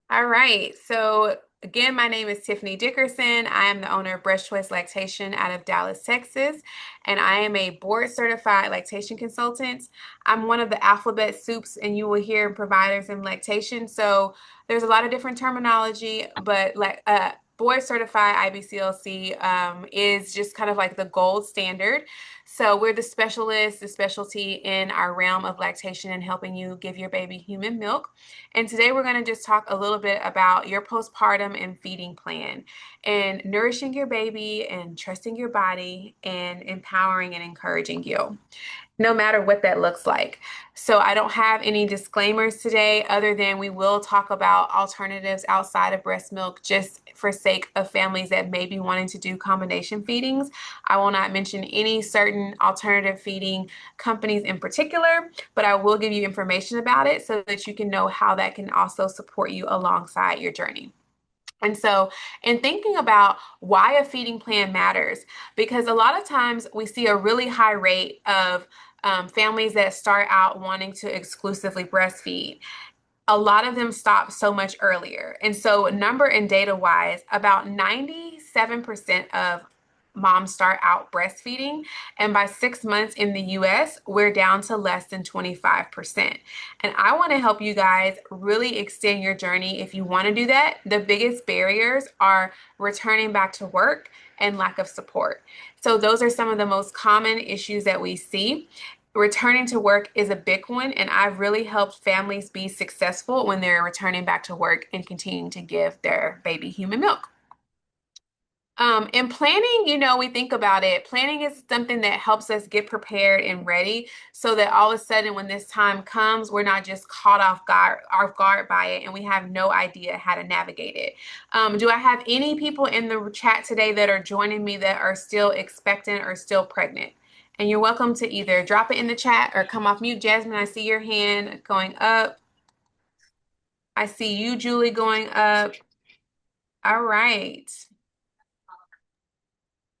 All right. So again, my name is Tiffani Dickerson. I am the owner of Breast Choice Lactation out of Dallas, Texas, and I am a board certified lactation consultant. I'm one of the alphabet soups, and you will hear providers in lactation. So there's a lot of different terminology, but like board certified IBCLC is just kind of like the gold standard. So we're the specialist, the specialty in our realm of lactation and helping you give your baby human milk. And today we're going to just talk a little bit about your postpartum and feeding plan and nourishing your baby and trusting your body and empowering and encouraging you, no matter what that looks like. So I don't have any disclaimers today other than we will talk about alternatives outside of breast milk just for sake of families that may be wanting to do combination feedings. I will not mention any certain alternative feeding companies in particular, but I will give you information about it so that you can know how that can also support you alongside your journey. And so, in thinking about why a feeding plan matters, because a lot of times we see a really high rate of families that start out wanting to exclusively breastfeed. A lot of them stop so much earlier. And so, number and data wise, about 97% of moms start out breastfeeding. And by 6 months in the US, we're down to less than 25%. And I want to help you guys really extend your journey if you want to do that. The biggest barriers are returning back to work and lack of support. So, those are some of the most common issues that we see. Returning to work is a big one, and I've really helped families be successful when they're returning back to work and continuing to give their baby human milk. In planning, we think about it. Planning is something that helps us get prepared and ready so that all of a sudden, when this time comes, we're not just caught off guard by it and we have no idea how to navigate it. Do I have any people in the chat today that are joining me that are still expectant or still pregnant? And you're welcome to either drop it in the chat or come off mute. Jasmine, I see your hand going up. I see you, Julie, going up. All right.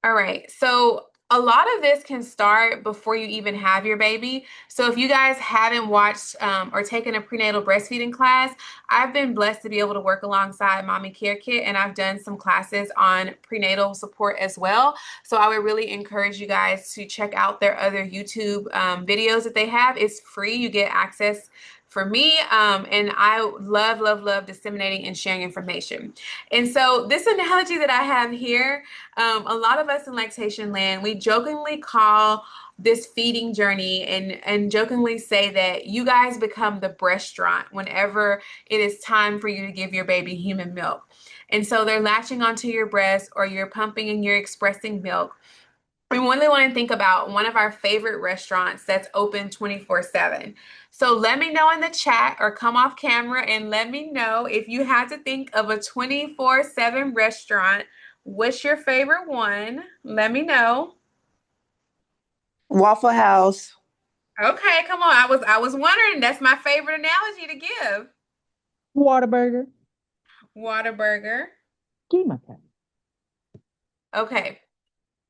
All right. So a lot of this can start before you even have your baby. So if you guys haven't watched or taken a prenatal breastfeeding class, I've been blessed to be able to work alongside Mommy Care Kit, and I've done some classes on prenatal support as well. So I would really encourage you guys to check out their other YouTube videos that they have. It's free. You get access for me, and I love, love, love disseminating and sharing information. And so this analogy that I have here, a lot of us in lactation land, we jokingly call this feeding journey and jokingly say that you guys become the breastraurant whenever it is time for you to give your baby human milk. And so they're latching onto your breast or you're pumping and you're expressing milk. We really want to think about one of our favorite restaurants that's open 24/7. So let me know in the chat or come off camera and let me know if you had to think of a 24/7 restaurant. What's your favorite one? Let me know. Waffle House. Okay, come on. I was wondering. That's my favorite analogy to give. Whataburger. Whataburger. Give me my cat. Okay.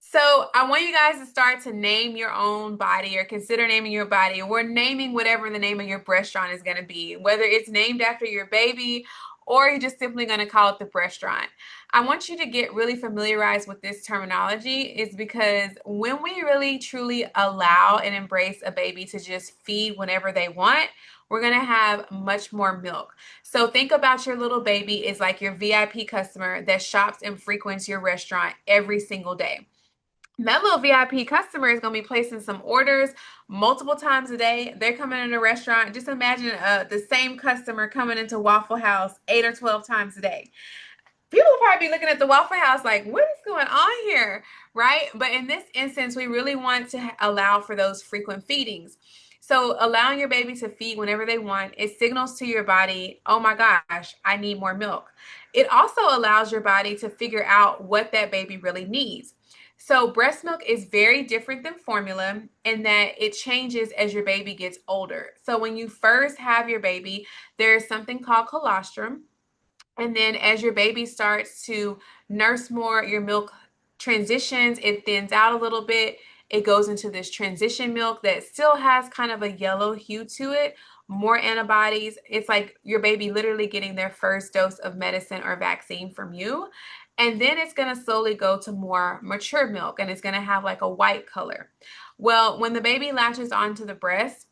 So I want you guys to start to name your own body or consider naming your body. We're naming whatever the name of your restaurant is going to be, whether it's named after your baby or you're just simply going to call it the restaurant. I want you to get really familiarized with this terminology is because when we really truly allow and embrace a baby to just feed whenever they want, we're going to have much more milk. So think about your little baby is like your VIP customer that shops and frequents your restaurant every single day. That little VIP customer is going to be placing some orders multiple times a day. They're coming in a restaurant. Just imagine the same customer coming into Waffle House 8 or 12 times a day. People will probably be looking at the Waffle House like, what is going on here? Right? But in this instance, we really want to allow for those frequent feedings. So allowing your baby to feed whenever they want, it signals to your body, oh my gosh, I need more milk. It also allows your body to figure out what that baby really needs. So breast milk is very different than formula in that it changes as your baby gets older. So when you first have your baby, there's something called colostrum. And then as your baby starts to nurse more, your milk transitions, it thins out a little bit. it goes into this transition milk that still has kind of a yellow hue to it, more antibodies. It's like your baby literally getting their first dose of medicine or vaccine from you. And then it's going to slowly go to more mature milk and it's going to have like a white color. Well, when the baby latches onto the breast,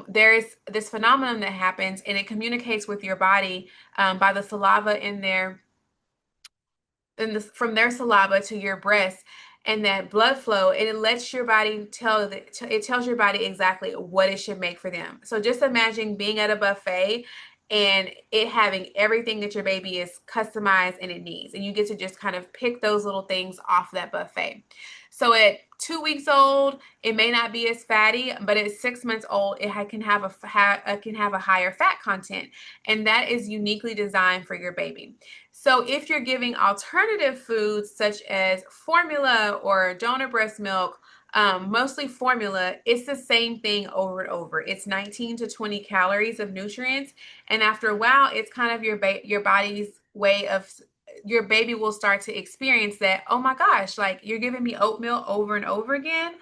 there's this phenomenon that happens and it communicates with your body by the saliva in their from their saliva to your breast and that blood flow, and it lets your body it tells your body exactly what it should make for them. So just imagine being at a buffet and it having everything that your baby is customized and it needs, and you get to just kind of pick those little things off that buffet. So at 2 weeks old, it may not be as fatty, but at 6 months old, it can have a higher fat content, and that is uniquely designed for your baby. So if you're giving alternative foods such as formula or donor breast milk, mostly formula, it's the same thing over and over. It's 19 to 20 calories of nutrients, and after a while, it's kind of your body's way of your baby will start to experience that, oh my gosh, like you're giving me oatmeal over and over again.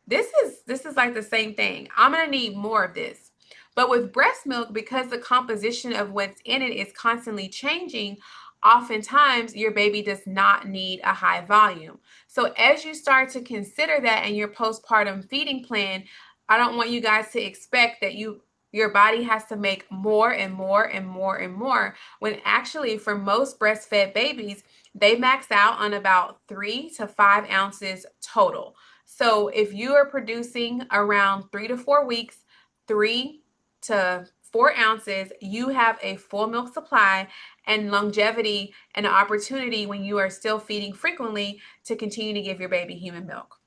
This is like the same thing. I'm gonna need more of this. But with breast milk, because the composition of what's in it is constantly changing, oftentimes your baby does not need a high volume. So as you start to consider that in your postpartum feeding plan, I don't want you guys to expect that your body has to make more and more and more and more, when actually for most breastfed babies, they max out on about 3 to 5 ounces total. So if you are producing around 3 to 4 weeks, 3 to 4 ounces, you have a full milk supply and longevity and an opportunity when you are still feeding frequently to continue to give your baby human milk.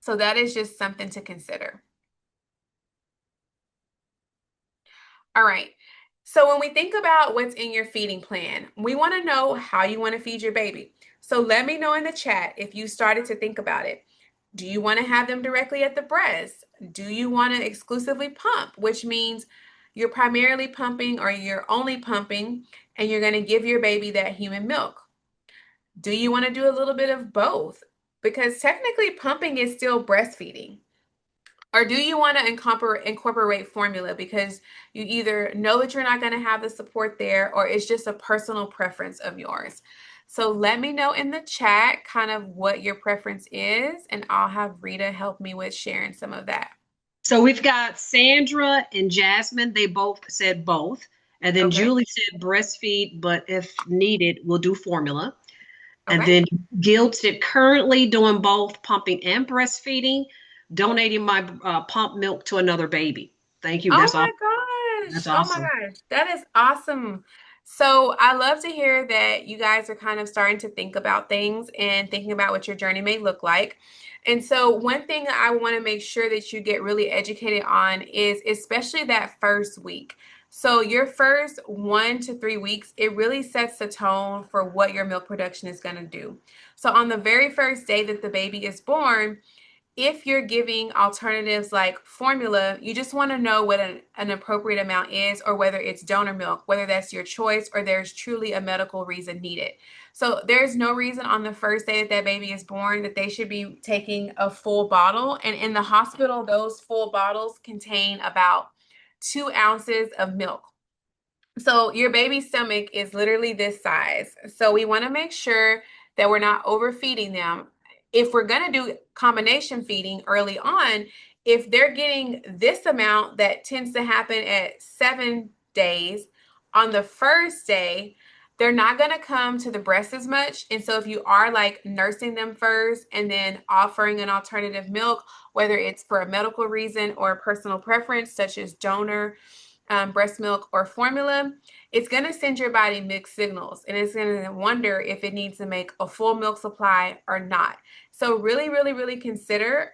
So that is just something to consider. All right. So when we think about what's in your feeding plan, we want to know how you want to feed your baby. So let me know in the chat if you started to think about it. Do you want to have them directly at the breast? Do you want to exclusively pump, which means you're primarily pumping or you're only pumping and you're going to give your baby that human milk? Do you want to do a little bit of both? Because technically pumping is still breastfeeding. Or do you want to incorporate formula because you either know that you're not going to have the support there or it's just a personal preference of yours? So let me know in the chat kind of what your preference is, and I'll have Rita help me with sharing some of that. So we've got Sandra and Jasmine. They both said both. And then Okay. Julie said breastfeed, but if needed, we'll do formula. And Okay. then Guild said currently doing both pumping and breastfeeding, donating my pump milk to another baby. Thank you. Oh That's my awesome. That's gosh. Oh my awesome. gosh. That is awesome. So I love to hear that you guys are kind of starting to think about things and thinking about what your journey may look like. And so one thing I want to make sure that you get really educated on is especially that first week. So your first 1 to 3 weeks, it really sets the tone for what your milk production is going to do. So on the very first day that the baby is born, if you're giving alternatives like formula, you just want to know what an appropriate amount is, or whether it's donor milk, whether that's your choice or there's truly a medical reason needed. So there's no reason on the first day that that baby is born that they should be taking a full bottle. And in the hospital, those full bottles contain about 2 ounces of milk. So your baby's stomach is literally this size. So we want to make sure that we're not overfeeding them. If we're going to do combination feeding early on, if they're getting this amount that tends to happen at 7 days, on the first day, they're not going to come to the breast as much. And so if you are like nursing them first and then offering an alternative milk, whether it's for a medical reason or a personal preference, such as donor breast milk or formula, it's going to send your body mixed signals and it's going to wonder if it needs to make a full milk supply or not. So really, really, really consider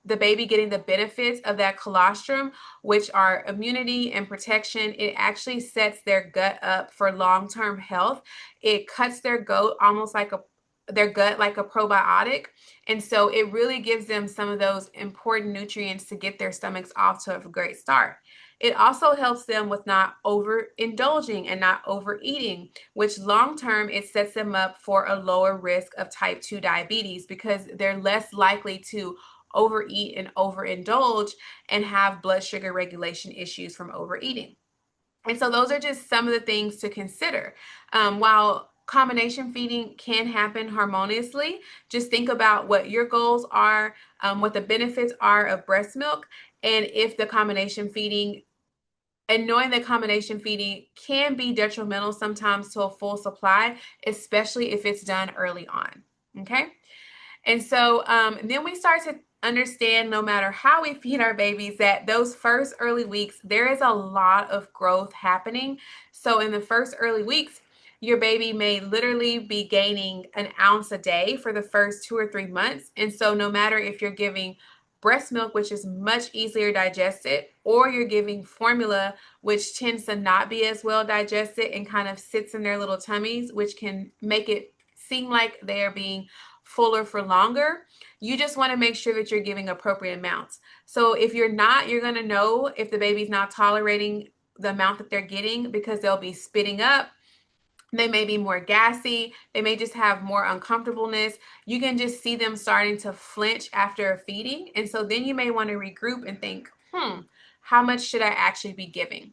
the baby getting the benefits of that colostrum, which are immunity and protection. It actually sets their gut up for long-term health. It cuts their goat almost like their gut like a probiotic. And so it really gives them some of those important nutrients to get their stomachs off to a great start. It also helps them with not overindulging and not overeating, which long term it sets them up for a lower risk of type 2 diabetes because they're less likely to overeat and overindulge and have blood sugar regulation issues from overeating. And so those are just some of the things to consider. While combination feeding can happen harmoniously, just think about what your goals are, what the benefits are of breast milk, and if the combination feeding and knowing that combination feeding can be detrimental sometimes to a full supply, especially if it's done early on. Okay. And so then we start to understand, no matter how we feed our babies, that those first early weeks, there is a lot of growth happening. So in the first early weeks, your baby may literally be gaining an ounce a day for the first 2 or 3 months. And so no matter if you're giving breast milk, which is much easier digested, or you're giving formula, which tends to not be as well digested and kind of sits in their little tummies, which can make it seem like they're being fuller for longer, you just want to make sure that you're giving appropriate amounts. So if you're not, you're going to know if the baby's not tolerating the amount that they're getting because they'll be spitting up. They may be more gassy. They may just have more uncomfortableness. You can just see them starting to flinch after a feeding. And so then you may want to regroup and think, how much should I actually be giving?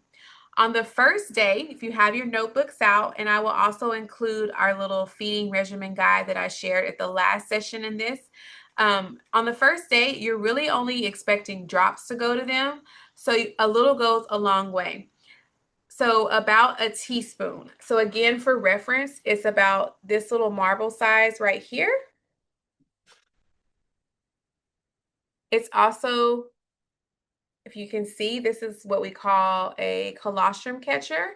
On the first day, if you have your notebooks out, and I will also include our little feeding regimen guide that I shared at the last session in this. On the first day, you're really only expecting drops to go to them. So a little goes a long way. So about a teaspoon. So again, for reference, it's about this little marble size right here. It's also, if you can see, this is what we call a colostrum catcher.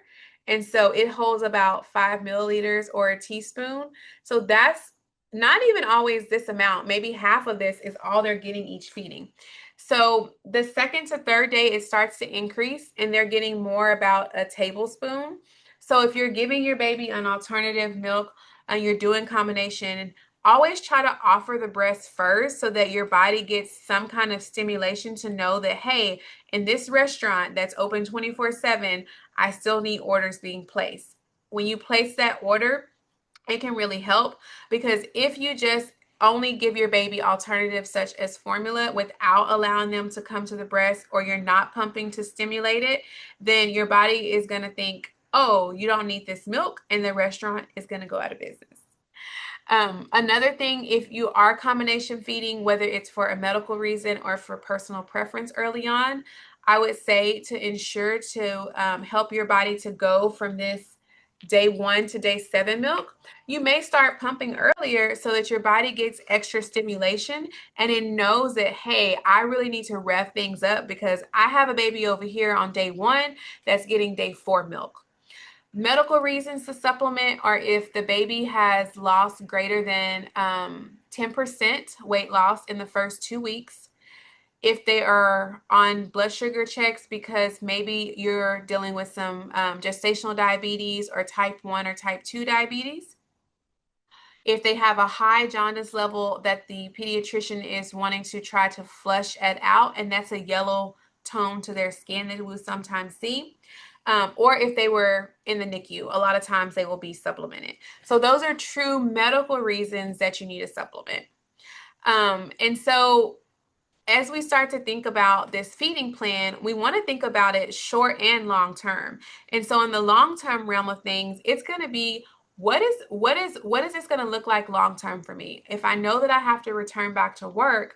And so it holds about 5 milliliters or a teaspoon. So that's not even always this amount. Maybe half of this is all they're getting each feeding. So the second to third day, it starts to increase and they're getting more about a tablespoon. So if you're giving your baby an alternative milk and you're doing combination, always try to offer the breast first so that your body gets some kind of stimulation to know that, hey, in this restaurant that's open 24/7, I still need orders being placed. When you place that order, it can really help because if you just only give your baby alternatives such as formula without allowing them to come to the breast, or you're not pumping to stimulate it, then your body is going to think, oh, you don't need this milk, and the restaurant is going to go out of business. Another thing, if you are combination feeding, whether it's for a medical reason or for personal preference early on, I would say to ensure to help your body to go from this day 1 to day 7 milk, you may start pumping earlier so that your body gets extra stimulation and it knows that, hey, I really need to rev things up because I have a baby over here on day 1 that's getting day 4 milk. Medical reasons to supplement are if the baby has lost greater than 10% weight loss in the first 2 weeks, if they are on blood sugar checks because maybe you're dealing with some gestational diabetes or type 1 or type 2 diabetes, if they have a high jaundice level that the pediatrician is wanting to try to flush it out, and that's a yellow tone to their skin that we sometimes see, or if they were in the NICU, a lot of times they will be supplemented. So those are true medical reasons that you need a supplement. And so as we start to think about this feeding plan, we want to think about it short and long term. And so in the long term realm of things, it's going to be what is this going to look like long term for me? If I know that I have to return back to work,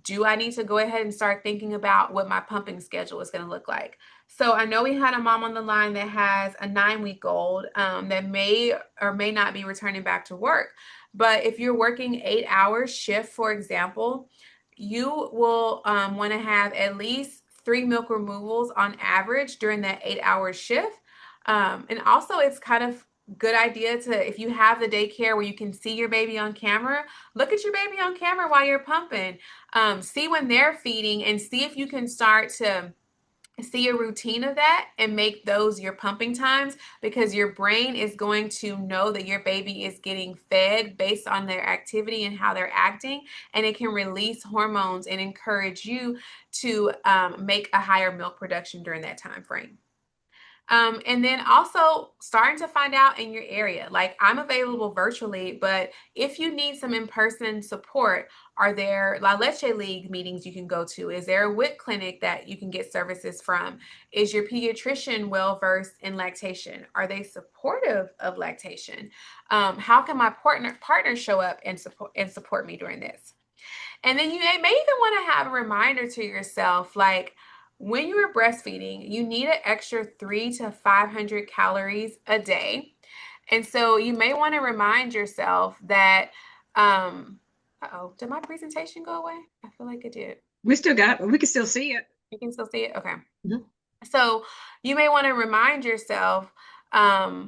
do I need to go ahead and start thinking about what my pumping schedule is going to look like? So I know we had a mom on the line that has a 9-week-old that may or may not be returning back to work. But if you're working 8-hour shift, for example, you will want to have at least 3 milk removals on average during that 8-hour shift. And also it's kind of good idea to, if you have the daycare where you can see your baby on camera, look at your baby on camera while you're pumping. See when they're feeding and see if you can start to see a routine of that and make those your pumping times, because your brain is going to know that your baby is getting fed based on their activity and how they're acting, and it can release hormones and encourage you to make a higher milk production during that time frame. And then also starting to find out in your area. Like, I'm available virtually, but if you need some in-person support, are there La Leche League meetings you can go to? Is there a WIC clinic that you can get services from? Is your pediatrician well versed in lactation? Are they supportive of lactation? How can my partner show up and support me during this? And then you may even want to have a reminder to yourself, like, when you are breastfeeding, you need an extra 300 to 500 calories a day. And so you may want to remind yourself that, uh-oh, did my presentation go away? I feel like it did. We can still see it. You can still see it? Okay. Mhm. So you may want to remind yourself that,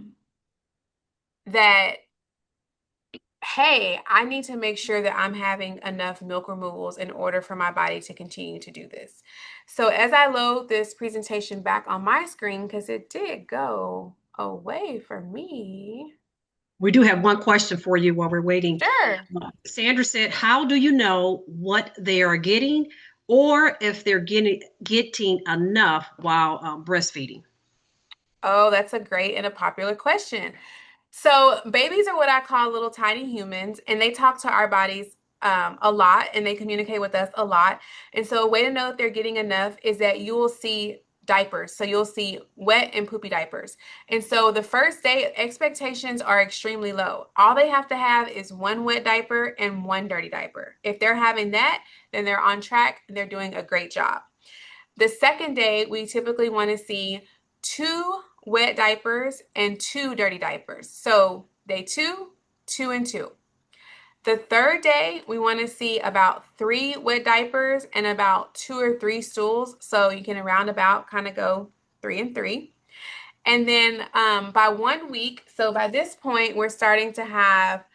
hey, I need to make sure that I'm having enough milk removals in order for my body to continue to do this. So as I load this presentation back on my screen, because it did go away for me. We do have one question for you while we're waiting. Sure. Sandra said, how do you know what they are getting or if they're getting enough while breastfeeding? Oh, that's a great and a popular question. So babies are what I call little tiny humans, and they talk to our bodies a lot, and they communicate with us a lot. And so a way to know if they're getting enough is that you will see diapers. So you'll see wet and poopy diapers. And so the first day expectations are extremely low. All they have to have is one wet diaper and one dirty diaper. If they're having that, then they're on track and they're doing a great job. The second day, we typically want to see 2 wet diapers and 2 dirty diapers. So day 2, 2 and 2. The third day, we want to see about 3 wet diapers and about 2 or 3 stools. So you can roundabout kind of go 3 and 3. And then by 1 week, so by this point, we're starting to have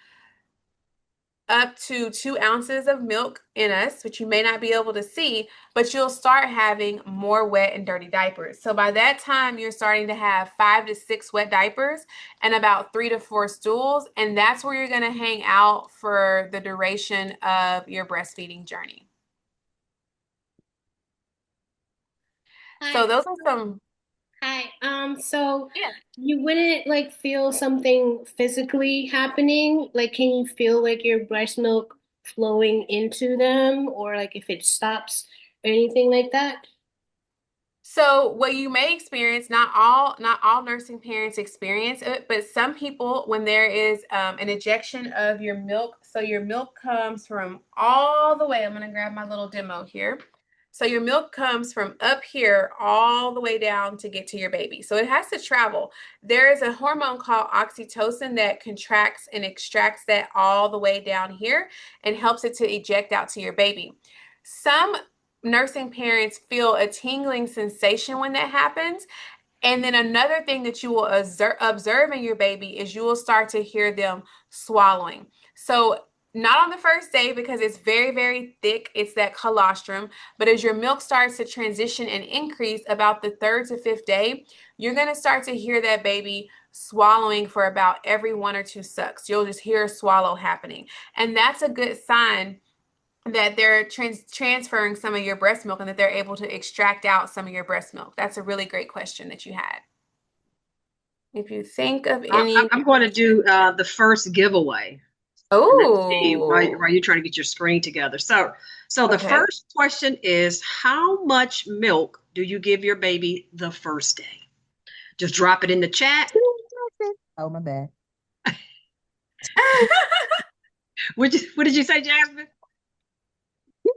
up to 2 ounces of milk in us, which you may not be able to see, but you'll start having more wet and dirty diapers. So by that time, you're starting to have 5 to 6 wet diapers and about 3 to 4 stools. And that's where you're going to hang out for the duration of your breastfeeding journey. So those are some. Hi. So Yeah. you wouldn't like feel something physically happening? Like, can you feel like your breast milk flowing into them, or like if it stops or anything like that? So what you may experience, not all nursing parents experience it, but some people, when there is an ejection of your milk, so your milk comes from all the way. I'm going to grab my little demo here. So your milk comes from up here all the way down to get to your baby. So it has to travel. There is a hormone called oxytocin that contracts and extracts that all the way down here and helps it to eject out to your baby. Some nursing parents feel a tingling sensation when that happens. And then another thing that you will observe in your baby is you will start to hear them swallowing. So not on the first day because it's very, very thick. It's that colostrum. But as your milk starts to transition and increase about the 3rd to 5th day, you're going to start to hear that baby swallowing for about every 1 or 2 sucks. You'll just hear a swallow happening. And that's a good sign that they're transferring some of your breast milk and that they're able to extract out some of your breast milk. That's a really great question that you had. If you think of any. I'm going to do the first giveaway. While you're trying to get your screen together. So the first question is, how much milk do you give your baby the first day? Just drop it in the chat. Oh, my bad. What did you say, Jasmine?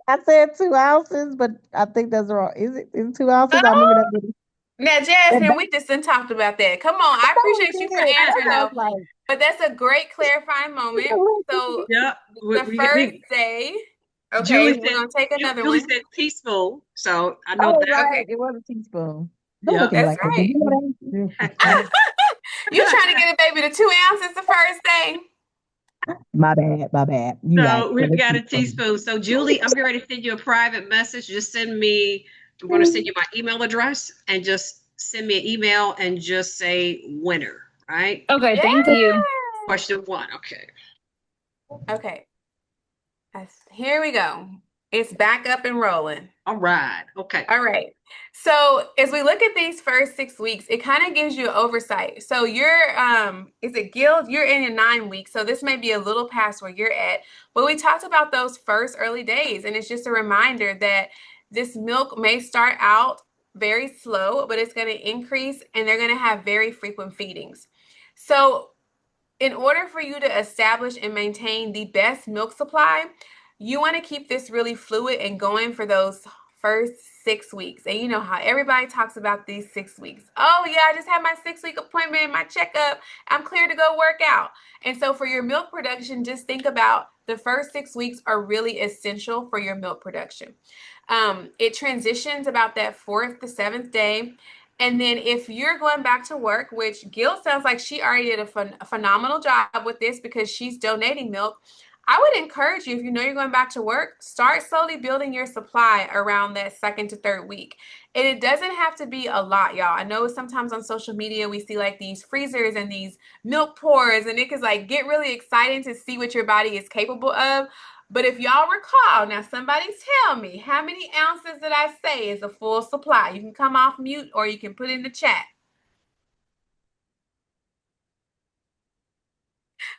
I said 2 ounces, but I think that's wrong. Is it 2 ounces? I remember that. Now, Jasmine, we just done talked about that. Come on, I appreciate you for answering though. But that's a great clarifying moment. So yeah, the first day. Okay, Julie we're gonna take another Julie one. said teaspoon, so I know that. Right. It was a teaspoon. Yeah, that's right. You trying to get a baby to 2 ounces the first day? My bad. So we've got a teaspoon. So Julie, I'm getting ready to send you a private message. Just send me I'm going to send you my email address and just send me an email and just say winner, right? Okay, Yeah. thank you. Question one. Okay. Okay. Here we go. It's back up and rolling. All right. Okay. All right. So as we look at these first 6 weeks, it kind of gives you oversight. So you're is it Guild? You're in your 9 weeks. So this may be a little past where you're at. But we talked about those first early days, and it's just a reminder that this milk may start out very slow, but it's going to increase and they're going to have very frequent feedings. So in order for you to establish and maintain the best milk supply, you want to keep this really fluid and going for those first 6 weeks. And you know how everybody talks about these 6 weeks. Oh, yeah, I just had my 6 week appointment, my checkup. I'm clear to go work out. And so for your milk production, just think about the first 6 weeks are really essential for your milk production. It transitions about that 4th to 7th day. And then if you're going back to work, which Gil sounds like she already did a phenomenal job with this because she's donating milk, I would encourage you, if you know you're going back to work, start slowly building your supply around that 2nd to 3rd week. And it doesn't have to be a lot, y'all. I know sometimes on social media we see like these freezers and these milk pours, and it can like get really exciting to see what your body is capable of. But if y'all recall, now somebody tell me, how many ounces did I say is a full supply? You can come off mute or you can put in the chat.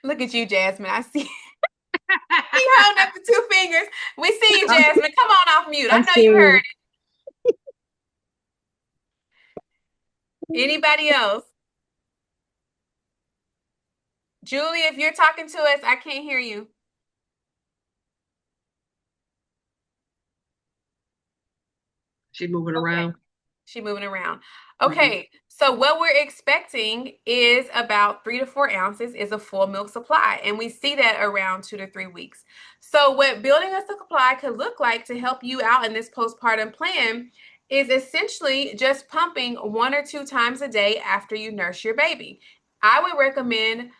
Look at you, Jasmine. I see. You holding up the 2 fingers. We see you, Jasmine. Come on off mute. I I know you see. heard it. Anybody else? Julie, if you're talking to us, I can't hear you. She's moving Okay. around. She's moving around. Okay, so what we're expecting is about 3 to 4 ounces is a full milk supply, and we see that around 2 to 3 weeks. So what building a supply could look like to help you out in this postpartum plan is essentially just pumping 1 or 2 times a day after you nurse your baby. I would recommend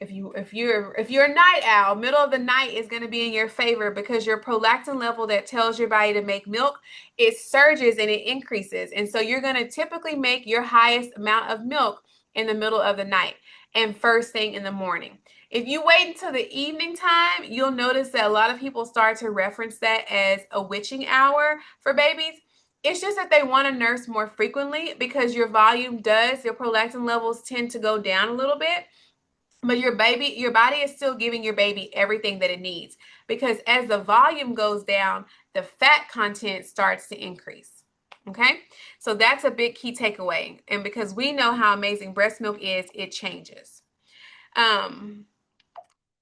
if you're a night owl, middle of the night is going to be in your favor because your prolactin level that tells your body to make milk, it surges and it increases. And so you're going to typically make your highest amount of milk in the middle of the night and first thing in the morning. If you wait until the evening time, you'll notice that a lot of people start to reference that as a witching hour for babies. It's just that they want to nurse more frequently because your prolactin levels tend to go down a little bit. But your body is still giving your baby everything that it needs because as the volume goes down, the fat content starts to increase. Okay, so that's a big key takeaway. And because we know how amazing breast milk is, it changes. All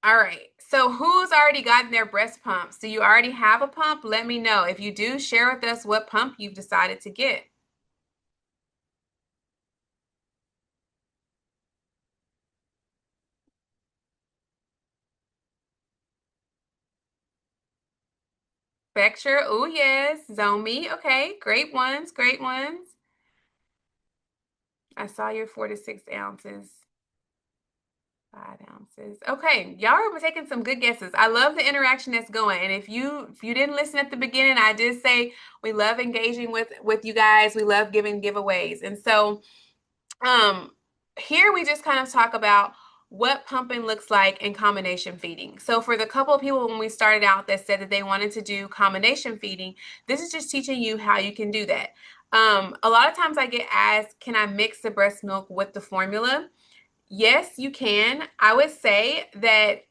right, so who's already gotten their breast pumps? Do you already have a pump? Let me know. If you do, share with us what pump you've decided to get. Spectra, oh yes. Zomi, okay, great ones, great ones. I saw your 4 to 6 ounces. 5 ounces. Okay, y'all are taking some good guesses. I love the interaction that's going. And if you didn't listen at the beginning, I did say we love engaging with you guys. We love giving giveaways. And so here we just kind of talk about what pumping looks like in combination feeding. So for the couple of people when we started out that said that they wanted to do combination feeding, this is just teaching you how you can do that. A lot of times I get asked, can I mix the breast milk with the formula? Yes, you can. I would say that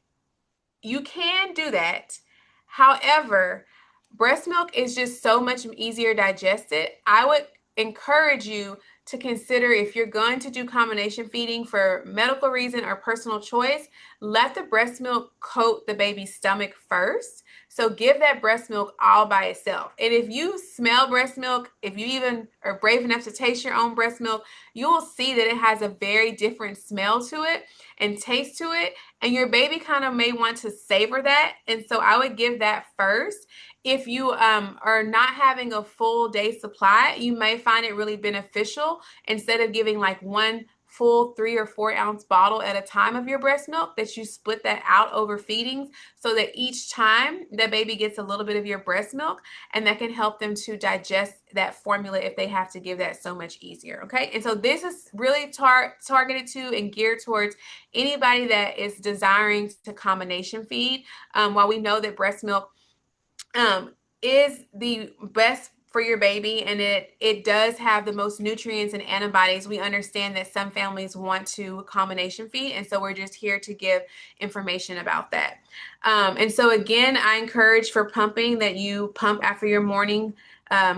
you can do that. However, breast milk is just so much easier digested. I would encourage you to consider if you're going to do combination feeding for medical reason or personal choice, let the breast milk coat the baby's stomach first. So give that breast milk all by itself. And if you smell breast milk, if you even are brave enough to taste your own breast milk, you will see that it has a very different smell to it and taste to it. And your baby kind of may want to savor that. And so I would give that first. If you are not having a full day supply, you may find it really beneficial instead of giving like one full 3 or 4 ounce bottle at a time of your breast milk, that you split that out over feedings so that each time the baby gets a little bit of your breast milk, and that can help them to digest that formula if they have to give that so much easier. Okay. And so this is really targeted to and geared towards anybody that is desiring to combination feed. While we know that breast milk is the best for your baby, and it does have the most nutrients and antibodies, we understand that some families want to combination feed, and so we're just here to give information about that. And so again, I encourage for pumping that you pump after your morning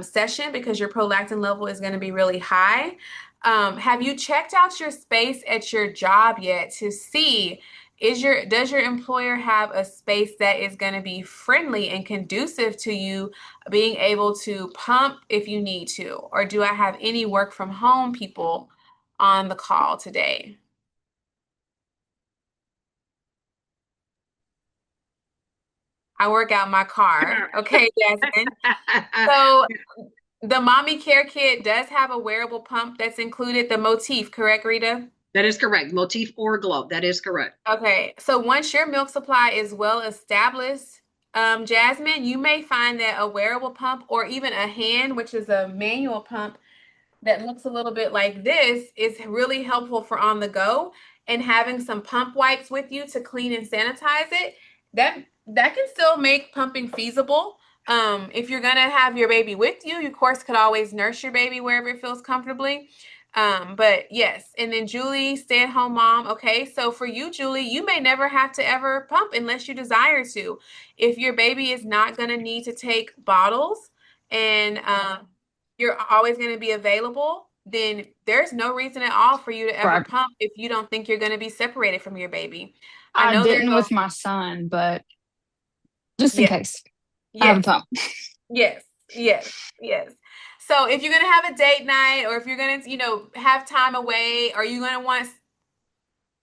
session, because your prolactin level is going to be really high. Have you checked out your space at your job yet to see, does your employer have a space that is going to be friendly and conducive to you being able to pump if you need to? Or do I have any work from home people on the call today? I work out my car. Okay, Jasmine. So the mommy care kit does have a wearable pump that's included, the Motif, correct, Rita? That is correct. Motif or Glow. That is correct. Okay, so once your milk supply is well established, Jasmine, you may find that a wearable pump or even a hand, which is a manual pump that looks a little bit like this, is really helpful for on the go, and having some pump wipes with you to clean and sanitize it. That can still make pumping feasible. If you're gonna have your baby with you, you of course could always nurse your baby wherever it feels comfortably. But yes, and then Julie, stay-at-home mom. Okay, so for you, Julie, you may never have to ever pump unless you desire to. If your baby is not gonna need to take bottles, and you're always going to be available, then there's no reason at all for you to ever Right. pump if you don't think you're going to be separated from your baby. I I know there's didn't with my son, but just in yes, case. I have a yes, pump. yes, yes, yes. So if you're going to have a date night, or if you're going to, have time away, or you're going to want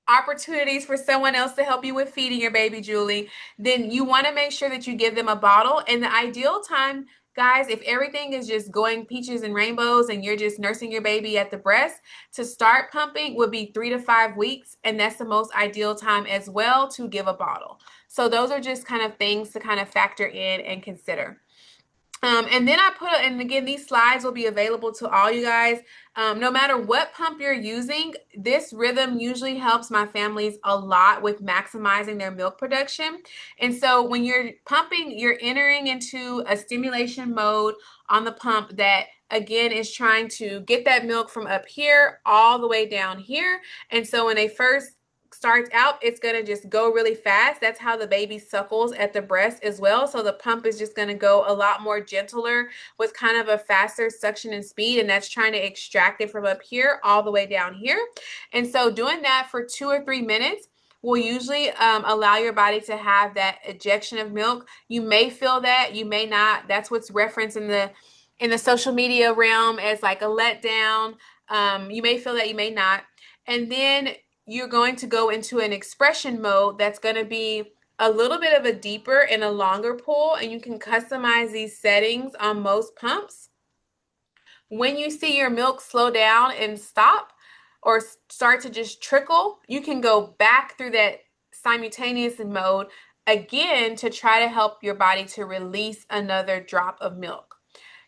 opportunities for someone else to help you with feeding your baby, Julie, then you want to make sure that you give them a bottle. And the ideal time, guys, if everything is just going peaches and rainbows and you're just nursing your baby at the breast, to start pumping would be 3 to 5 weeks. And that's the most ideal time as well to give a bottle. So those are just kind of things to kind of factor in and consider. And then and again, these slides will be available to all you guys. No matter what pump you're using, this rhythm usually helps my families a lot with maximizing their milk production. And so when you're pumping, you're entering into a stimulation mode on the pump that, again, is trying to get that milk from up here all the way down here. And so when they first starts out, it's going to just go really fast. That's how the baby suckles at the breast as well. So the pump is just going to go a lot more gentler with kind of a faster suction and speed. And that's trying to extract it from up here all the way down here. And so doing that for 2 or 3 minutes will usually allow your body to have that ejection of milk. You may feel that, you may not. That's what's referenced in the social media realm as like a letdown. You may feel that, you may not. And then you're going to go into an expression mode that's going to be a little bit of a deeper and a longer pull, and you can customize these settings on most pumps. When you see your milk slow down and stop, or start to just trickle, you can go back through that simultaneous mode again to try to help your body to release another drop of milk.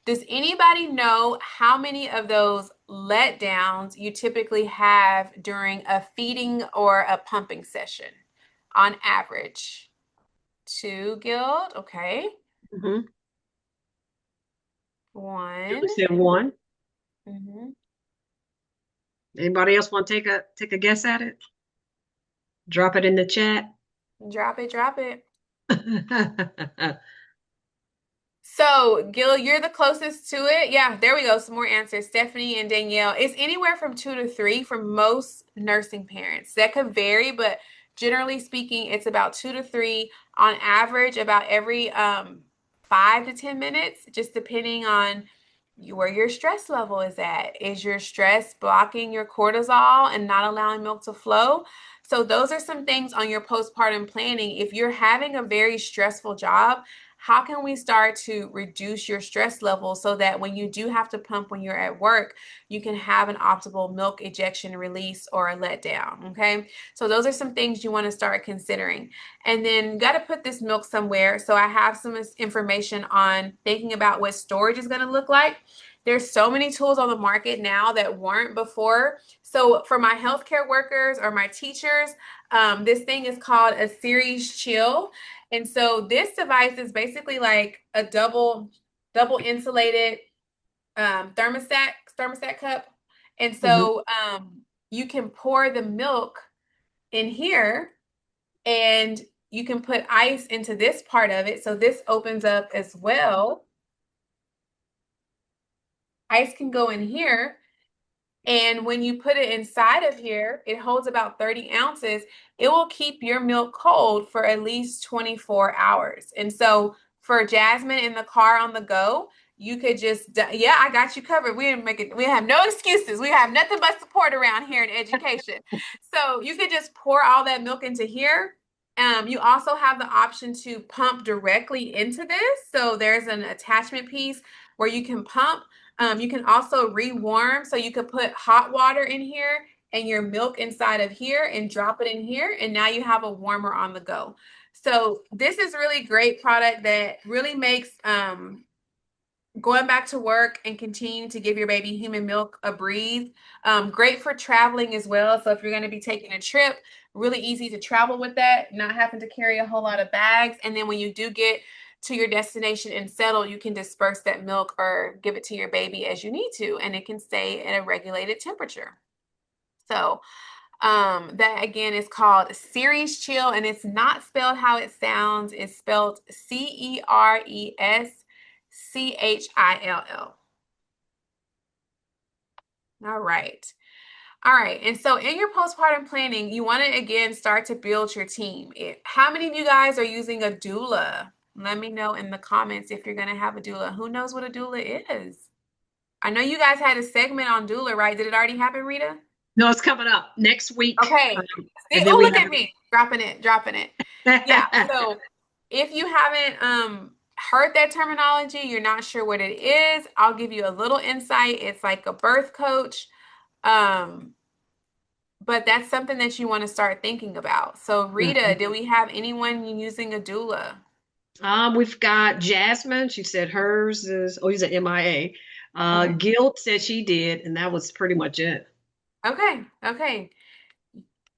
Does anybody know how many of those letdowns you typically have during a feeding or a pumping session on average? 2, Guild. Okay. Mm-hmm. 1. You said 1. Mm-hmm. Anybody else want to take a guess at it? Drop it in the chat. Drop it, drop it. So, Gil, you're the closest to it. Yeah, there we go. Some more answers. Stephanie and Danielle. It's anywhere from 2 to 3 for most nursing parents. That could vary, but generally speaking, it's about 2 to 3 on average, about every 5 to 10 minutes, just depending on where your stress level is at. Is your stress blocking your cortisol and not allowing milk to flow? So those are some things on your postpartum planning. If you're having a very stressful job, how can we start to reduce your stress level so that when you do have to pump when you're at work, you can have an optimal milk ejection release or a letdown, okay? So those are some things you want to start considering. And then got to put this milk somewhere. So I have some information on thinking about what storage is going to look like. There's so many tools on the market now that weren't before. So for my healthcare workers or my teachers, this thing is called a Series Chill. And so this device is basically like a double insulated thermostat cup. And so you can pour the milk in here and you can put ice into this part of it. So this opens up as well. Ice can go in here. And when you put it inside of here, it holds about 30 ounces. It will keep your milk cold for at least 24 hours. And so for Jasmine in the car on the go, you could just, yeah, I got you covered. We didn't make it. We have no excuses. We have nothing but support around here in education. So you could just pour all that milk into here. You also have the option to pump directly into this. So there's an attachment piece where you can pump. You can also rewarm. So you could put hot water in here and your milk inside of here and drop it in here. And now you have a warmer on the go. So this is really great product that really makes going back to work and continuing to give your baby human milk a breathe. Great for traveling as well. So if you're going to be taking a trip, really easy to travel with that, not having to carry a whole lot of bags. And then when you do get to your destination and settle, you can disperse that milk or give it to your baby as you need to, and it can stay at a regulated temperature. So that again is called Series Chill, and it's not spelled how it sounds. It's spelled CERESCHILL. All right. All right. And so in your postpartum planning, you want to again start to build your team. How many of you guys are using a doula? Let me know in the comments if you're going to have a doula. Who knows what a doula is? I know you guys had a segment on doula, right? Did it already happen, Rita? No, it's coming up next week. Okay. Oh, look at me. Dropping it. Yeah. So if you haven't heard that terminology, you're not sure what it is, I'll give you a little insight. It's like a birth coach. But that's something that you want to start thinking about. So Rita, do we have anyone using a doula? We've got Jasmine. She said hers is, he's an MIA. Guilt said she did, and that was pretty much it. Okay.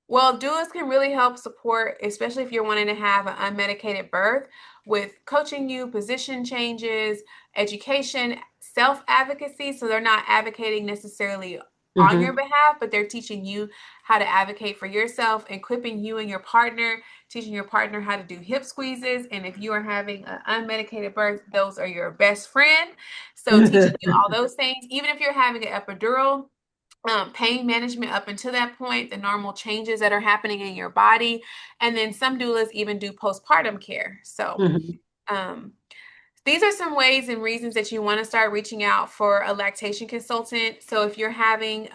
Well, doulas can really help support, especially if you're wanting to have an unmedicated birth, with coaching you, position changes, education, self-advocacy. So they're not advocating necessarily on your behalf, but they're teaching you how to advocate for yourself, equipping you and your partner, teaching your partner how to do hip squeezes. And if you are having an unmedicated birth, those are your best friend. So teaching you all those things, even if you're having an epidural, pain management up until that point, the normal changes that are happening in your body. And then some doulas even do postpartum care. So these are some ways and reasons that you want to start reaching out for a lactation consultant. So if you're having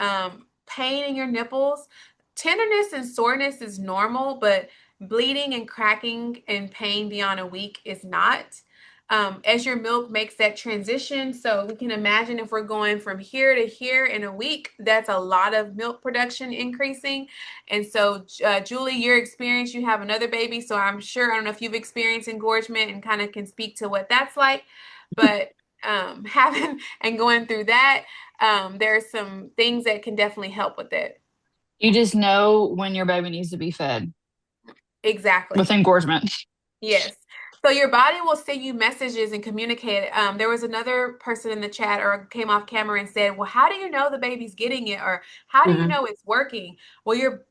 pain in your nipples, tenderness and soreness is normal, but bleeding and cracking and pain beyond a week is not. As your milk makes that transition, so we can imagine if we're going from here to here in a week, that's a lot of milk production increasing. And so, Julie, your experience, you have another baby, so I'm sure, I don't know if you've experienced engorgement and kind of can speak to what that's like, but having and going through that, there are some things that can definitely help with it. You just know when your baby needs to be fed. Exactly. With engorgement. Yes. So your body will send you messages and communicate. There was another person in the chat or came off camera and said, well, how do you know the baby's getting it? Or how do you know it's working? Well, your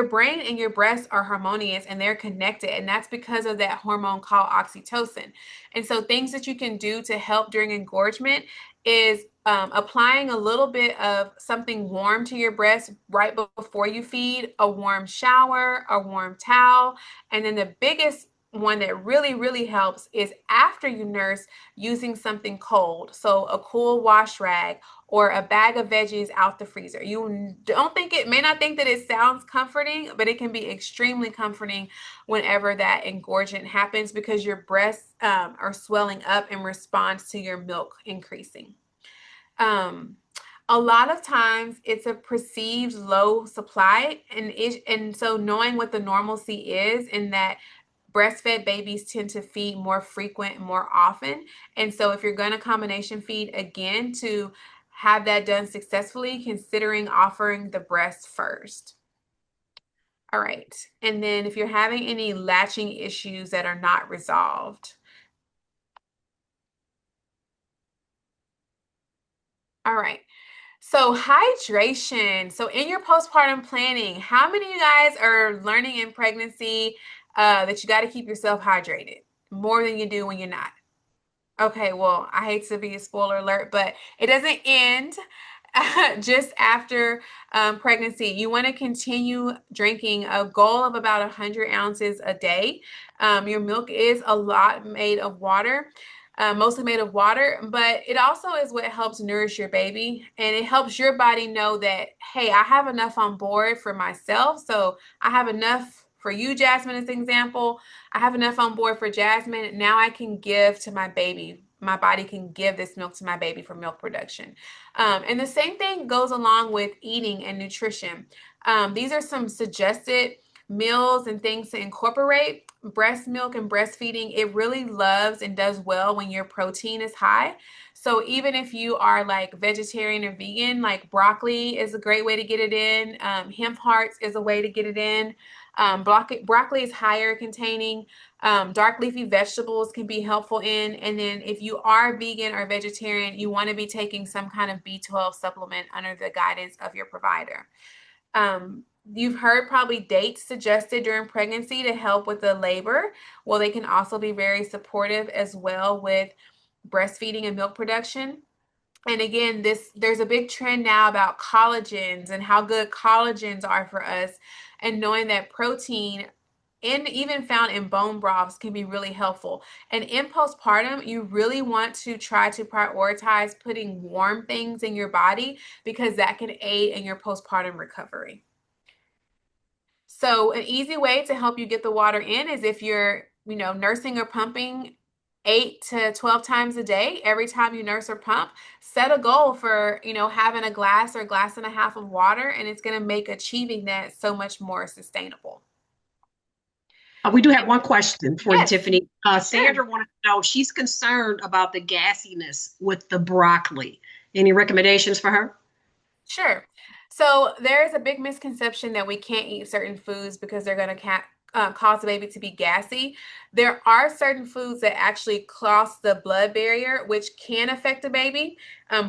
brain and your breasts are harmonious and they're connected. And that's because of that hormone called oxytocin. And so things that you can do to help during engorgement is applying a little bit of something warm to your breast right before you feed, a warm shower, a warm towel. And then the biggest one that really helps is after you nurse, using something cold. So a cool wash rag or a bag of veggies out the freezer. You may not think that it sounds comforting, but it can be extremely comforting whenever that engorgement happens because your breasts are swelling up in response to your milk increasing. A lot of times it's a perceived low supply, and so knowing what the normalcy is, and that breastfed babies tend to feed more frequent and more often. And so if you're going to combination feed again, to have that done successfully, considering offering the breast first. All right. And then if you're having any latching issues that are not resolved. All right. So hydration. So in your postpartum planning, how many of you guys are learning in pregnancy that you got to keep yourself hydrated more than you do when you're not? Okay, well, I hate to be a spoiler alert, but it doesn't end just after pregnancy. You want to continue drinking a goal of about 100 ounces a day. Your milk is a lot made of water. Mostly made of water, but it also is what helps nourish your baby, and it helps your body know that, hey, I have enough on board for myself. So I have enough for you, Jasmine, as an example. I have enough on board for Jasmine. Now I can give to my baby. My body can give this milk to my baby for milk production. And the same thing goes along with eating and nutrition. These are some suggested meals and things to incorporate. Breast milk and breastfeeding, it really loves and does well when your protein is high. So even if you are like vegetarian or vegan, like broccoli is a great way to get it in. Hemp hearts is a way to get it in. Broccoli is higher containing. Dark leafy vegetables can be helpful in. And then if you are vegan or vegetarian, you want to be taking some kind of B12 supplement under the guidance of your provider. You've heard probably dates suggested during pregnancy to help with the labor. Well, they can also be very supportive as well with breastfeeding and milk production. And again, there's a big trend now about collagens and how good collagens are for us, and knowing that protein and even found in bone broths can be really helpful. And in postpartum, you really want to try to prioritize putting warm things in your body because that can aid in your postpartum recovery. So an easy way to help you get the water in is if you're, nursing or pumping 8 to 12 times a day. Every time you nurse or pump, set a goal for, having a glass or a glass and a half of water, and it's going to make achieving that so much more sustainable. We do have one question for you, Yes. Tiffani. Sandra Sure. wanted to know, she's concerned about the gassiness with the broccoli. Any recommendations for her? Sure. So there is a big misconception that we can't eat certain foods because they're going to cause the baby to be gassy. There are certain foods that actually cross the blood barrier, which can affect the baby.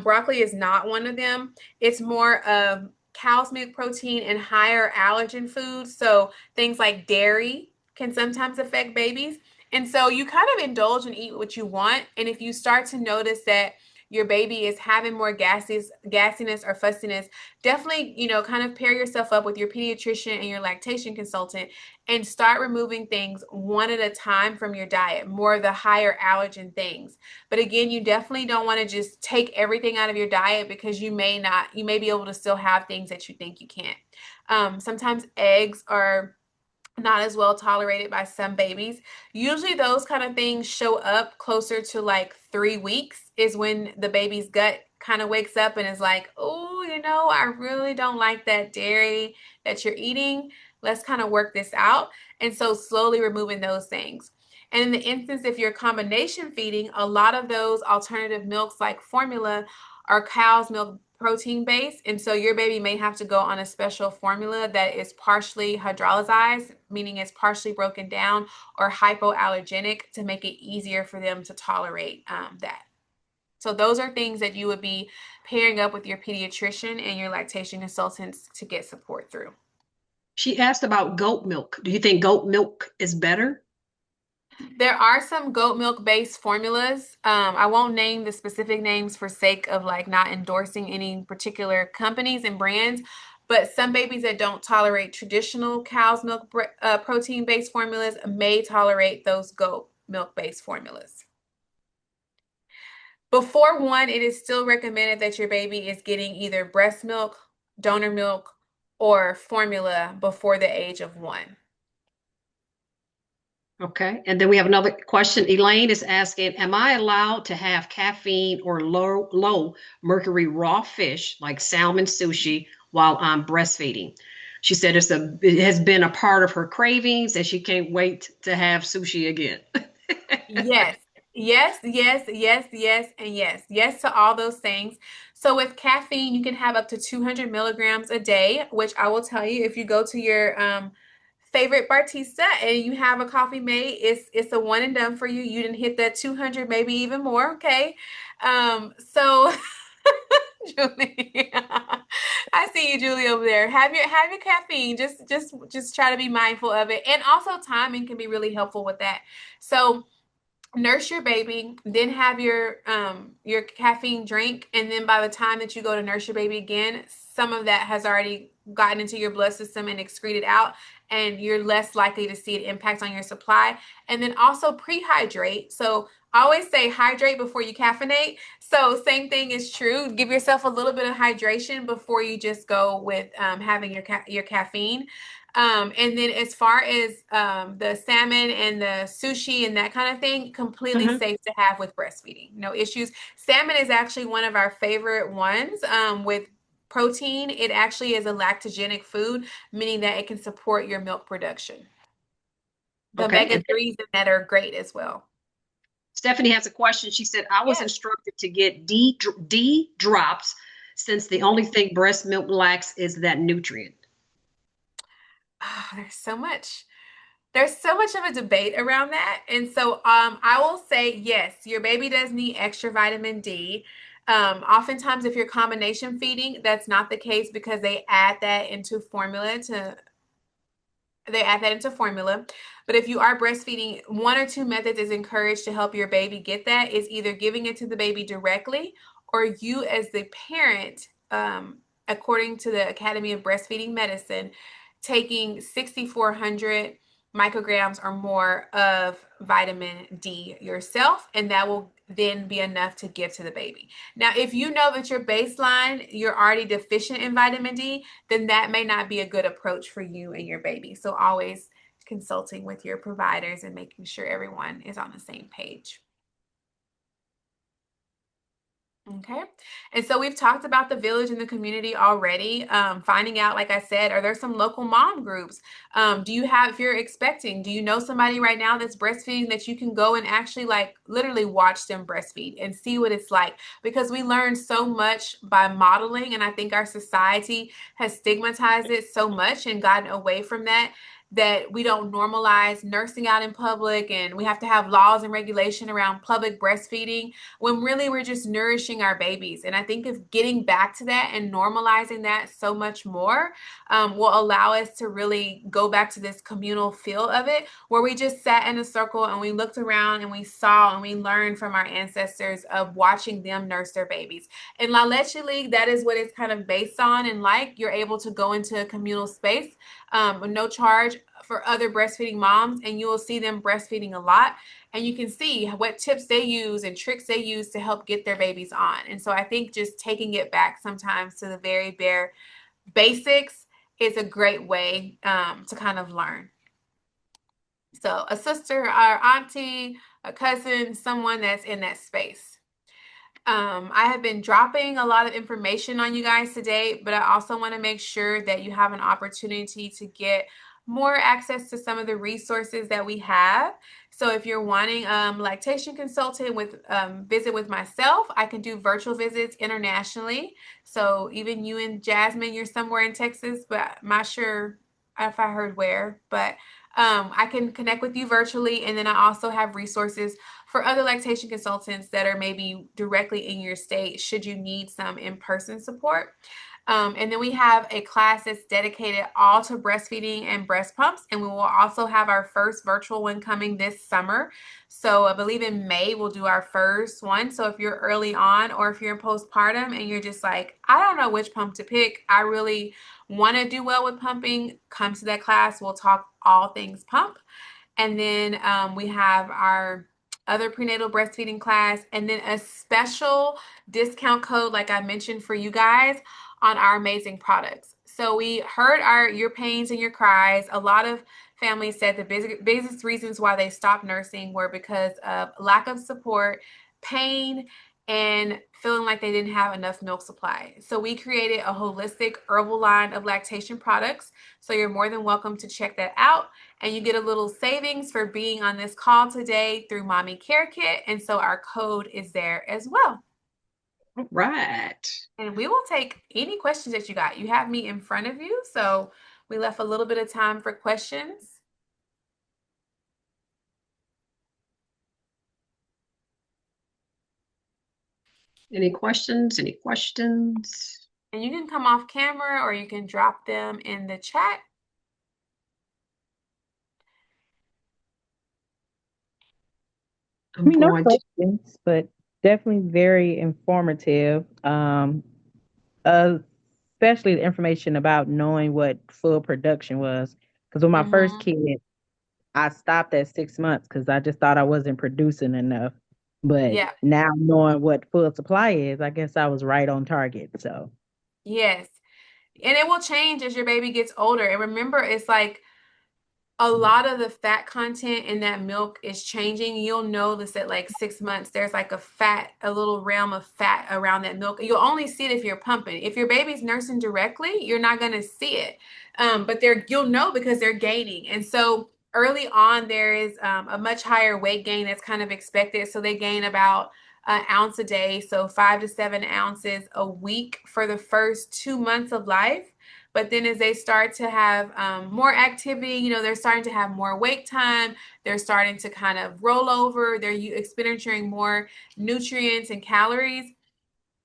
Broccoli is not one of them. It's more of cow's milk protein and higher allergen foods. So things like dairy can sometimes affect babies. And so you kind of indulge and eat what you want. And if you start to notice that your baby is having more gassiness or fussiness, definitely, kind of pair yourself up with your pediatrician and your lactation consultant and start removing things one at a time from your diet, more of the higher allergen things. But again, you definitely don't want to just take everything out of your diet because you may be able to still have things that you think you can't. Sometimes eggs are not as well tolerated by some babies. Usually those kind of things show up closer to like 3 weeks is when the baby's gut kind of wakes up and is like, oh, I really don't like that dairy that you're eating. Let's kind of work this out. And so slowly removing those things. And in the instance, if you're combination feeding, a lot of those alternative milks like formula are cow's milk protein based. And so your baby may have to go on a special formula that is partially hydrolyzed, meaning it's partially broken down, or hypoallergenic to make it easier for them to tolerate that. So those are things that you would be pairing up with your pediatrician and your lactation consultants to get support through. She asked about goat milk. Do you think goat milk is better? There are some goat milk based formulas. I won't name the specific names for sake of like not endorsing any particular companies and brands, but some babies that don't tolerate traditional cow's milk protein based formulas may tolerate those goat milk based formulas. Before one, it is still recommended that your baby is getting either breast milk, donor milk, or formula before the age of one. Okay. And then we have another question. Elaine is asking, am I allowed to have caffeine or low mercury raw fish like salmon sushi while I'm breastfeeding? She said it has been a part of her cravings and she can't wait to have sushi again. Yes, yes, yes, yes, yes, and yes. Yes to all those things. So with caffeine, you can have up to 200 milligrams a day, which I will tell you if you go to your favorite barista and you have a coffee made, it's a one and done for you. You didn't hit that 200, maybe even more, okay? So Julie, I see you, Julie, over there. Have your caffeine. Just try to be mindful of it. And also timing can be really helpful with that. So nurse your baby, then have your caffeine drink, and then by the time that you go to nurse your baby again, some of that has already gotten into your blood system and excreted out, and you're less likely to see an impact on your supply. And then also prehydrate. So I always say hydrate before you caffeinate. So same thing is true. Give yourself a little bit of hydration before you just go with having your caffeine. And then as far as the salmon and the sushi and that kind of thing, completely Mhm. safe to have with breastfeeding. No issues. Salmon is actually one of our favorite ones with protein. It actually is a lactogenic food, meaning that it can support your milk production. The Okay. omega 3s in that are great as well. Stephanie has a question. She said, I was Yes. instructed to get D drops since the only thing breast milk lacks is that nutrient. Ah, there's so much. There's so much of a debate around that. And so I will say, yes, your baby does need extra vitamin D. Oftentimes, if you're combination feeding, that's not the case because they add that into formula. But if you are breastfeeding, one or two methods is encouraged to help your baby get that is either giving it to the baby directly or you as the parent, according to the Academy of Breastfeeding Medicine, taking 6,400 micrograms or more of vitamin D yourself, and that will then be enough to give to the baby. Now, if you know that your baseline, you're already deficient in vitamin D, then that may not be a good approach for you and your baby. So always consulting with your providers and making sure everyone is on the same page. Okay. And so we've talked about the village and the community already. Finding out, like I said, are there some local mom groups? If you're expecting, do you know somebody right now that's breastfeeding that you can go and actually like literally watch them breastfeed and see what it's like? Because we learn so much by modeling, and I think our society has stigmatized it so much and gotten away from that we don't normalize nursing out in public, and we have to have laws and regulation around public breastfeeding when really we're just nourishing our babies. And I think if getting back to that and normalizing that so much more will allow us to really go back to this communal feel of it, where we just sat in a circle and we looked around and we saw and we learned from our ancestors of watching them nurse their babies. In La Leche League, that is what it's kind of based on. And like you're able to go into a communal space with no charge for other breastfeeding moms, and you will see them breastfeeding a lot, and you can see what tips they use and tricks they use to help get their babies on. And so I think just taking it back sometimes to the very bare basics is a great way to kind of learn. So a sister or auntie, a cousin, someone that's in that space. I have been dropping a lot of information on you guys today, but I also want to make sure that you have an opportunity to get more access to some of the resources that we have. So if you're wanting lactation consultant with visit with myself, I can do virtual visits internationally. So even you and Jasmine, you're somewhere in Texas, but I'm not sure if I heard where, but I can connect with you virtually. And then I also have resources for other lactation consultants that are maybe directly in your state should you need some in-person support. And then we have a class that's dedicated all to breastfeeding and breast pumps. And we will also have our first virtual one coming this summer. So I believe in May, we'll do our first one. So if you're early on or if you're in postpartum and you're just like, I don't know which pump to pick, I really want to do well with pumping, come to that class. We'll talk all things pump. And then we have our other prenatal breastfeeding class, and then a special discount code, like I mentioned, for you guys on our amazing products. So we heard your pains and your cries. A lot of families said the biggest reasons why they stopped nursing were because of lack of support, pain, and feeling like they didn't have enough milk supply. So we created a holistic herbal line of lactation products. So you're more than welcome to check that out. And you get a little savings for being on this call today through Mommy Care Kit. And so our code is there as well. All right. And we will take any questions that you got. You have me in front of you. So we left a little bit of time for questions. Any questions? Any questions? And you can come off camera or you can drop them in the chat. No questions, but definitely very informative. Especially the information about knowing what full production was. Because with my first kid, I stopped at 6 months because I just thought I wasn't producing enough. But now knowing what full supply is, I guess I was right on target. So yes. And it will change as your baby gets older. And remember, it's like a lot of the fat content in that milk is changing. You'll notice at like 6 months, there's like a little realm of fat around that milk. You'll only see it if you're pumping. If your baby's nursing directly, you're not going to see it. But you'll know because they're gaining. And so early on, there is a much higher weight gain that's kind of expected. So they gain about an ounce a day. So 5 to 7 ounces a week for the first 2 months of life. But then as they start to have more activity, they're starting to have more wake time. They're starting to kind of roll over. They're expendituring more nutrients and calories.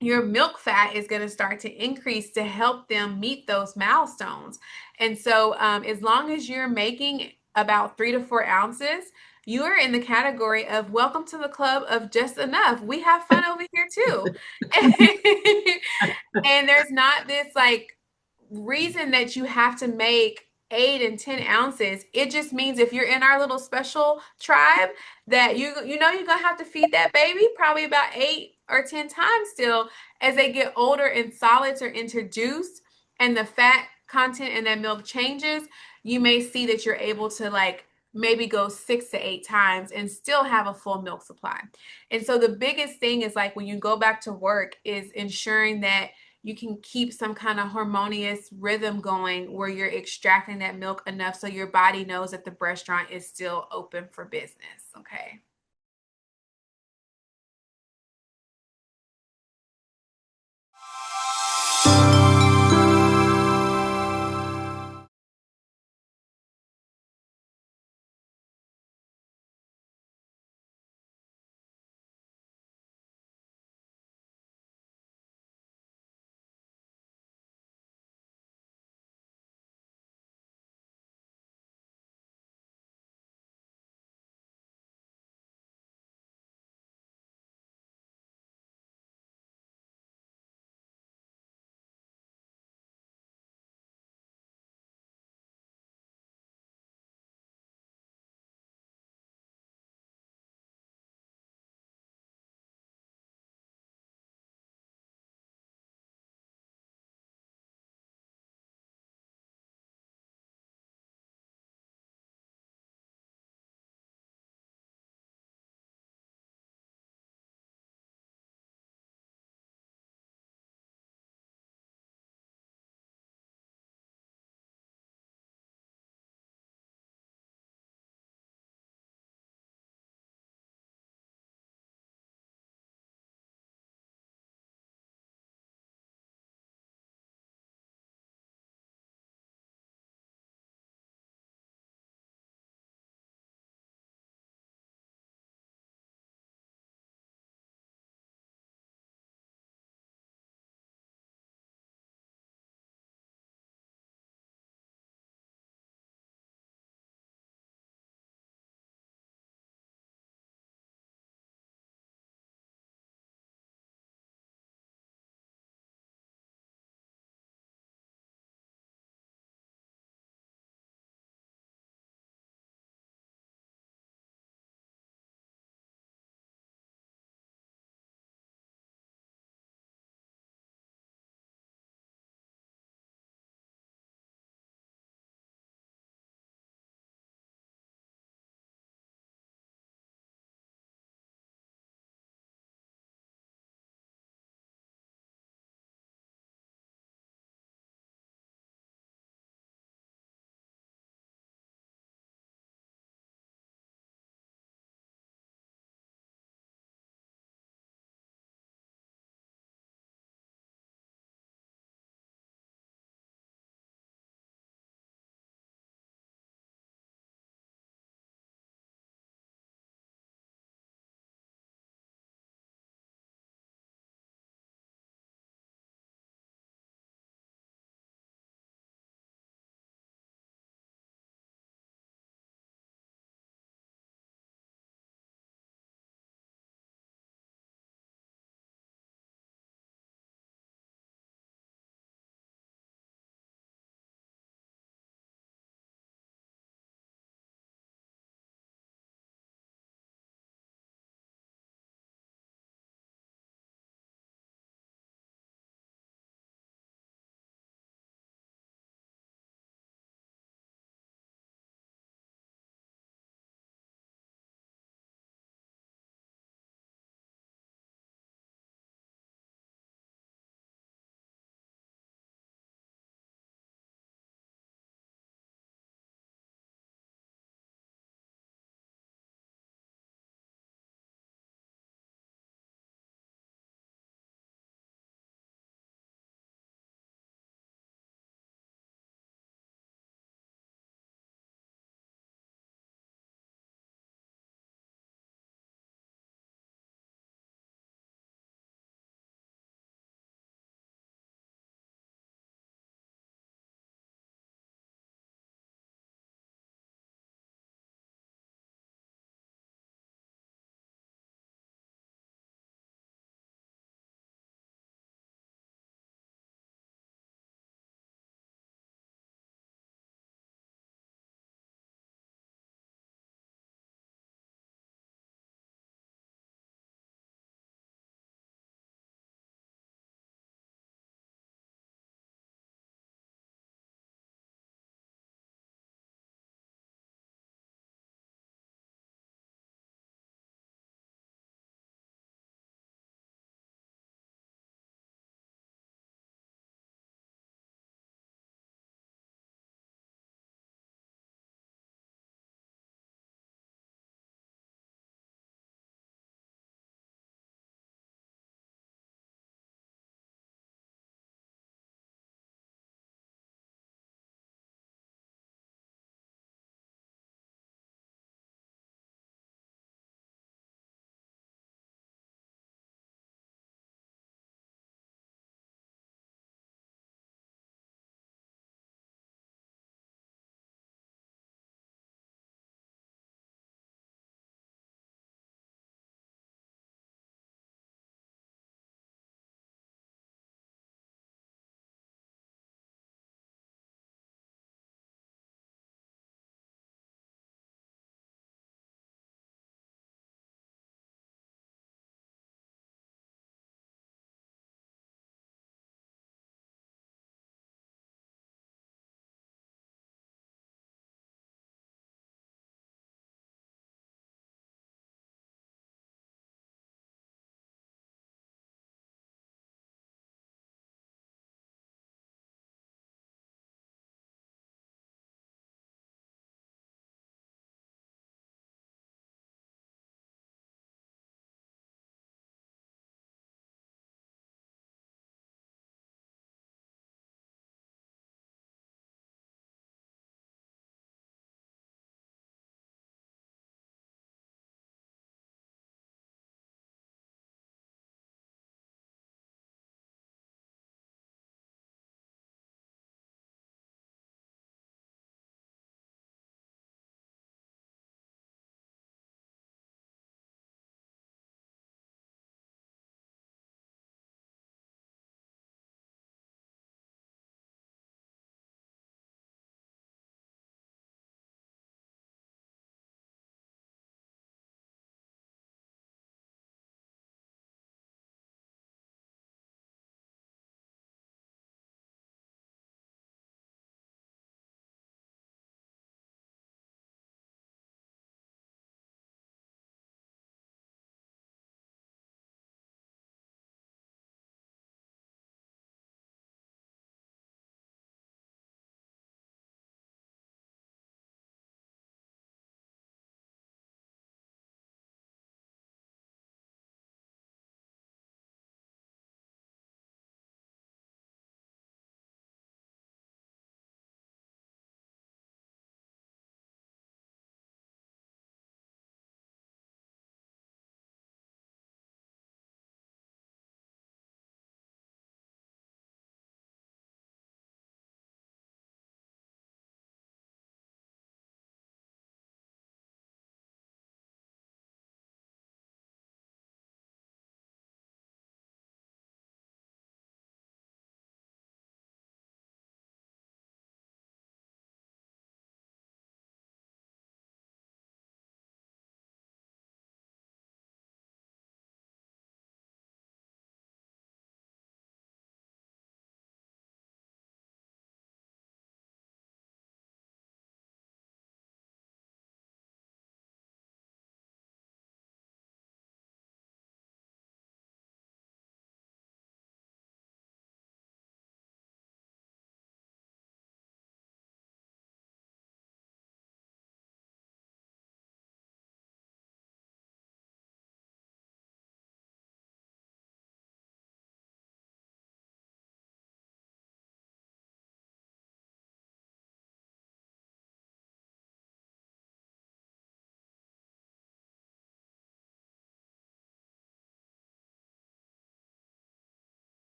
Your milk fat is going to start to increase to help them meet those milestones. And so as long as you're making about 3 to 4 ounces, you're in the category of welcome to the club of just enough. We have fun over here too. And there's not this like reason that you have to make 8 and 10 ounces. It just means if you're in our little special tribe that you're gonna have to feed that baby probably about 8 or 10 times still as they get older and solids are introduced and the fat content in that milk changes. You may see that you're able to like maybe go 6 to 8 times and still have a full milk supply. And so the biggest thing is like when you go back to work is ensuring that you can keep some kind of harmonious rhythm going where you're extracting that milk enough so your body knows that the restaurant is still open for business. Okay.